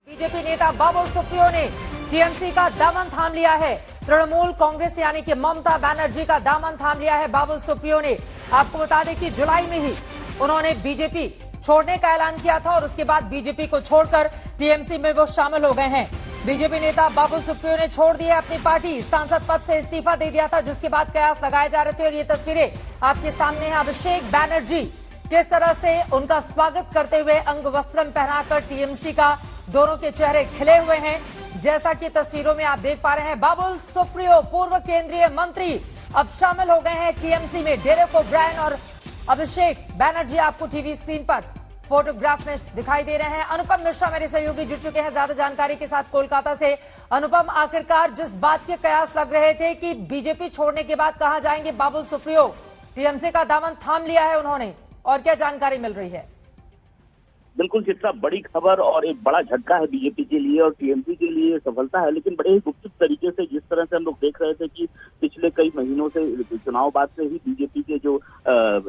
BJP नेता बाबुल सुप्रियो ने TMC का दामन थाम लिया है। तृणमूल कांग्रेस यानी कि ममता बनर्जी का दामन थाम लिया है बाबुल सुप्रियो ने। आपको बता दें कि जुलाई में ही उन्होंने बीजेपी छोड़ने का ऐलान किया था और उसके बाद बीजेपी को छोड़कर टीएमसी में वो शामिल हो गए हैं। बीजेपी नेता बाबुल सुप्रियो ने छोड़ दी है अपनी पार्टी, सांसद पद से इस्तीफा दे दिया था, जिसके बाद कयास लगाए जा रहे थे। और ये तस्वीरें आपके सामने है। अभिषेक बैनर्जी किस तरह से उनका स्वागत करते हुए अंग वस्त्रम पहनाकर टीएमसी का दोनों के चेहरे खिले हुए हैं, जैसा कि तस्वीरों में आप देख पा रहे हैं। बाबुल सुप्रियो पूर्व केंद्रीय मंत्री अब शामिल हो गए हैं टीएमसी में। डेरेक ओब्रायन और अभिषेक बैनर्जी आपको टीवी स्क्रीन पर फोटोग्राफ में दिखाई दे रहे हैं। अनुपम मिश्रा मेरे सहयोगी जुड़ चुके हैं ज्यादा जानकारी के साथ कोलकाता से। अनुपम, आखिरकार जिस बात के कयास लग रहे थे कि बीजेपी छोड़ने के बाद कहां जाएंगे बाबुल सुप्रियो, टीएमसी का दामन थाम लिया है उन्होंने, और क्या जानकारी मिल रही है? बिल्कुल चित्रा, बड़ी खबर और एक बड़ा झटका है बीजेपी के लिए और टीएमसी के लिए सफलता है, लेकिन बड़े ही गुपचुप तरीके से, जिस तरह से हम लोग देख रहे थे कि पिछले कई महीनों से चुनाव बाद से ही बीजेपी के जो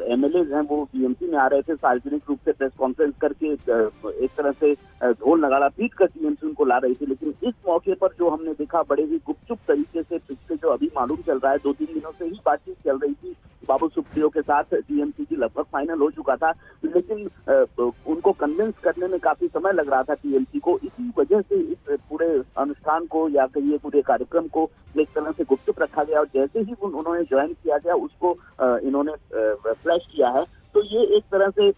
एमएलए हैं वो टीएमसी में आ रहे थे, सार्वजनिक रूप से प्रेस कॉन्फ्रेंस करके एक तरह से ढोल नगाड़ा पीट कर टीएमसी उनको ला रही थी। लेकिन इस मौके पर जो हमने देखा, बड़े ही गुपचुप तरीके से पिछले जो अभी मालूम चल रहा है 2-3 दिनों से ही बातचीत चल रही थी बाबुल सुप्रियो के साथ, टीएमसी की लगभग फाइनल हो चुका था, लेकिन उनको कन्विंस करने में काफी समय लग रहा था टीएमसी को। इसी वजह से इस पूरे अनुष्ठान को या कहिए पूरे कार्यक्रम को एक तरह से गुपचुप रखा गया और जैसे ही उन्होंने ज्वाइन किया गया उसको इन्होंने फ्लैश किया है। तो ये एक तरह से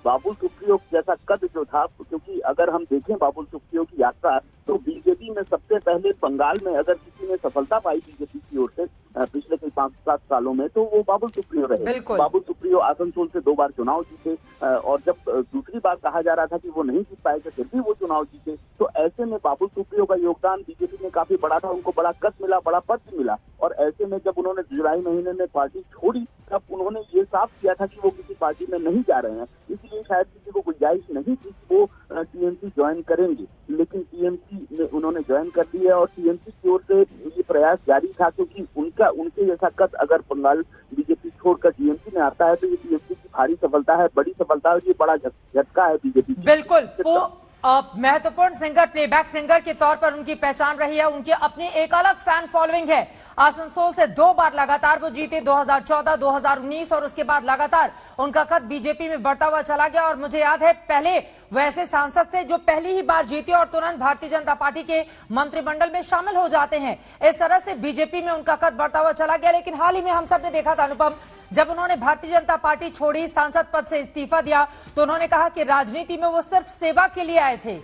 बाबुल सुप्रियो जैसा कद जो था, क्योंकि अगर हम देखें बाबुल सुप्रियो की यात्रा तो बीजेपी में सबसे पहले बंगाल में अगर किसी ने सफलता पाई बीजेपी की ओर से पिछले कई 5-7 सालों में तो वो बाबुल सुप्रियो रहे। बाबुल सुप्रियो आसनसोल से 2 बार चुनाव जीते और जब दूसरी बार कहा जा रहा था कि वो नहीं जीत पाएंगे फिर भी वो चुनाव जीते। तो ऐसे में बाबुल सुप्रियो का योगदान बीजेपी में काफी बड़ा था, उनको बड़ा कद मिला, बड़ा पद मिला। और ऐसे में जब उन्होंने जुलाई महीने में पार्टी छोड़ी तब उन्होंने ये साफ किया था कि वो किसी पार्टी में नहीं जा रहे हैं, इसलिए शायद किसी को गुंजाइश नहीं थी कि वो टीएमसी ज्वाइन करेंगे। लेकिन टीएमसी में उन्होंने ज्वाइन कर दी है और टीएमसी की ओर से ये प्रयास जारी था, क्योंकि उनके जैसा कद अगर बंगाल बीजेपी छोड़कर टीएमसी में आता है तो ये टीएमसी की भारी सफलता है, बड़ी सफलता है, ये बड़ा झटका है बीजेपी। बिल्कुल, वो महत्वपूर्ण सिंगर, प्लेबैक सिंगर के तौर पर उनकी पहचान रही है। उनकी अपनी एक अलग फैन फॉलोइंग है। आसनसोल से 2 बार लगातार वो जीते, 2014, 2019 और उसके बाद लगातार उनका कद बीजेपी में बढ़ता हुआ चला गया। और मुझे याद है पहले वैसे सांसद से जो पहली ही बार जीते और तुरंत भारतीय जनता पार्टी के मंत्रिमंडल में शामिल हो जाते हैं, इस तरह से बीजेपी में उनका कद बढ़ता हुआ चला गया। लेकिन हाल ही में हम सब ने देखा था अनुपम, जब उन्होंने भारतीय जनता पार्टी छोड़ी, सांसद पद से इस्तीफा दिया, तो उन्होंने कहा कि राजनीति में वो सिर्फ सेवा के लिए आए थे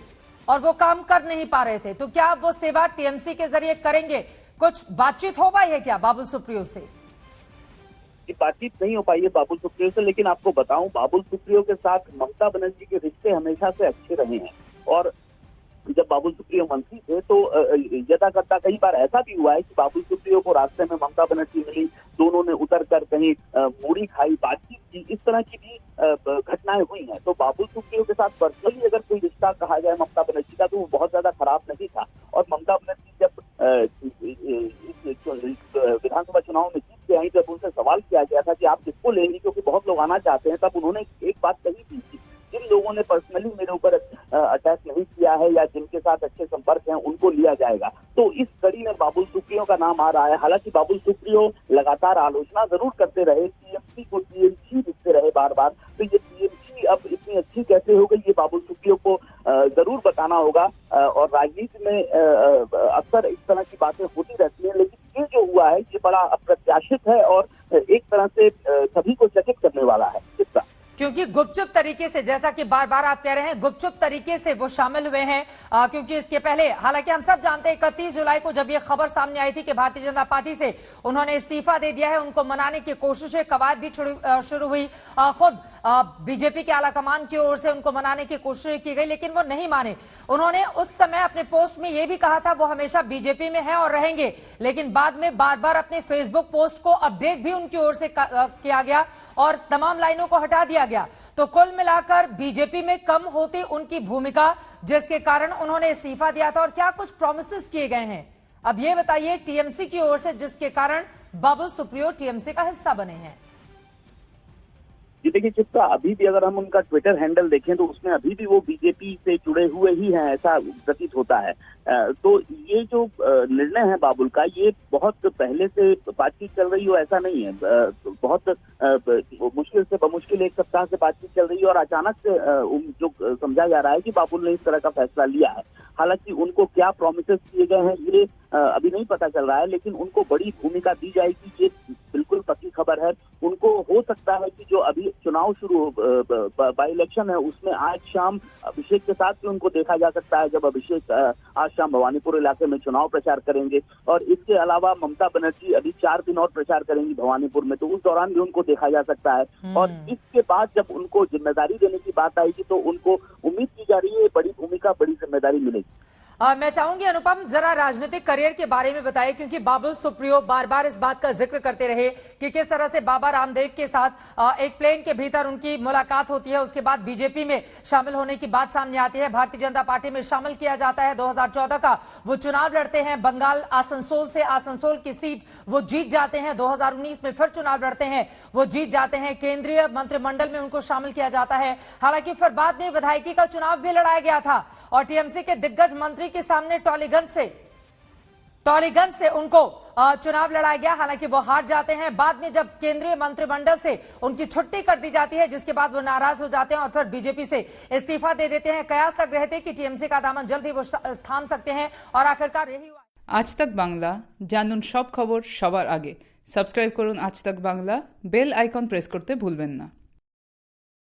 और वो काम कर नहीं पा रहे थे। तो क्या वो सेवा टीएमसी के जरिए करेंगे? कुछ बातचीत हो पाई है क्या बाबुल सुप्रियो से? बातचीत नहीं हो पाई है बाबुल सुप्रियो से, लेकिन आपको बताऊं बाबुल सुप्रियो के साथ ममता बनर्जी के रिश्ते हमेशा से अच्छे रहे हैं। और जब बाबुल सुप्रियो मंत्री थे तो यदा करता कई बार ऐसा भी हुआ है कि बाबुल सुप्रियो को रास्ते में ममता बनर्जी मिली, दोनों ने उतर कर कहीं मूढ़ी खाई, बातचीत की, इस तरह की भी घटनाएं हुई हैं। तो बाबुल सुप्रियो के साथ पर्सनली अगर कोई रिश्ता कहा जाए ममता बनर्जी का तो वो बहुत ज्यादा खराब नहीं था। और ममता बनर्जी जब विधानसभा चुनाव में जीत के आई, जब उनसे सवाल किया गया था कि आप किसको लेंगे क्योंकि बहुत लोग आना चाहते हैं, तब उन्होंने एक बात कही थी कि जिन लोगों ने पर्सनली मेरे ऊपर अटैक नहीं किया है या जिनके साथ अच्छे संपर्क हैं उनको लिया जाएगा। तो इस कड़ी में बाबुल सुप्रियो का नाम आ रहा है। हालांकि बाबुल सुप्रियो लगातार आलोचना जरूर करते रहे, टीएमसी को टीएमसी लिखते रहे बार बार, तो ये टीएमसी अब इतनी अच्छी कैसे हो गई ये बाबुल सुप्रियो को जरूर बताना होगा। और राजनीति में अक्सर इस तरह की बातें होती रहती हैं, लेकिन ये जो हुआ है ये बड़ा अप्रत्याशित है और एक तरह से सभी को चकित करने वाला है। क्योंकि गुपचुप तरीके से, जैसा कि बार बार आप कह रहे हैं, गुपचुप तरीके से वो शामिल हुए हैं। क्योंकि इसके पहले, हालांकि हम सब जानते हैं 31 जुलाई को जब ये खबर सामने आई थी कि भारतीय जनता पार्टी से उन्होंने इस्तीफा दे दिया है, उनको मनाने की कोशिशें, कवायद भी शुरू हुई। खुद बीजेपी के आला कमान की ओर से उनको मनाने की कोशिश की गई, लेकिन वो नहीं माने। उन्होंने उस समय अपने पोस्ट में ये भी कहा था वो हमेशा बीजेपी में हैं और रहेंगे, लेकिन बाद में बार बार अपने फेसबुक पोस्ट को अपडेट भी उनकी ओर से किया गया और तमाम लाइनों को हटा दिया गया। तो कुल मिलाकर बीजेपी में कम होती उनकी भूमिका, जिसके कारण उन्होंने इस्तीफा दिया था। और क्या कुछ प्रॉमिसेस किए गए हैं अब ये बताइए टीएमसी की ओर से, जिसके कारण बाबुल सुप्रियो टीएमसी का हिस्सा बने हैं? जी देखिए चित्रा, अभी भी अगर हम उनका ट्विटर हैंडल देखें तो उसमें अभी भी वो बीजेपी से जुड़े हुए ही हैं, ऐसा प्रतीत होता है। तो ये जो निर्णय है बाबुल का, ये बहुत पहले से बातचीत चल रही हो ऐसा नहीं है। बहुत मुश्किल से बमुश्किल एक सप्ताह से बातचीत चल रही है और अचानक से जो समझा जा रहा है कि बाबुल ने इस तरह का फैसला लिया है। हालांकि उनको क्या प्रॉमिसेस किए गए हैं ये अभी नहीं पता चल रहा है, लेकिन उनको बड़ी भूमिका दी जाएगी, ये बिल्कुल पक्की खबर है। उनको हो सकता है कि जो अभी चुनाव शुरू बाई इलेक्शन है उसमें आज शाम अभिषेक के साथ भी उनको देखा जा सकता है, जब अभिषेक आज शाम भवानीपुर इलाके में चुनाव प्रचार करेंगे। और इसके अलावा ममता बनर्जी अभी 4 दिन और प्रचार करेंगी भवानीपुर में, तो उस दौरान भी उनको देखा जा सकता है। और इसके बाद जब उनको जिम्मेदारी देने की बात आएगी तो उनको उम्मीद की जा रही है बड़ी भूमिका, बड़ी जिम्मेदारी मिलेगी। मैं चाहूंगी अनुपम जरा राजनीतिक करियर के बारे में बताइए, क्योंकि बाबुल सुप्रियो बार बार इस बात का जिक्र करते रहे कि किस तरह से बाबा रामदेव के साथ एक प्लेन के भीतर उनकी मुलाकात होती है, उसके बाद बीजेपी में शामिल होने की बात सामने आती है, भारतीय जनता पार्टी में शामिल किया जाता है। 2014 का वो चुनाव लड़ते हैं बंगाल आसनसोल से, आसनसोल की सीट वो जीत जाते हैं। 2019 में फिर चुनाव लड़ते हैं, वो जीत जाते हैं, केंद्रीय मंत्रिमंडल में उनको शामिल किया जाता है। हालांकि फिर बाद में विधायकी का चुनाव भी लड़ाया गया था और टीएमसी के दिग्गज मंत्री के सामने टॉलीगंज से उनको चुनाव लड़ाया गया। हालांकि वो हार जाते हैं। बाद में जब केंद्रीय मंत्रिमंडल से उनकी छुट्टी कर दी जाती है, जिसके बाद वो नाराज हो जाते हैं और फिर बीजेपी से इस्तीफा दे देते हैं। कयास लग रहे थे कि टीएमसी का दामन जल्द ही वो थाम सकते हैं और आखिरकार यही हुआ। आज तक बांग्ला जानून सब खबर सবার আগে। সাবস্ক্রাইব করুন আজ তক বাংলা, বেল আইকন প্রেস করতে ভুলবেন না।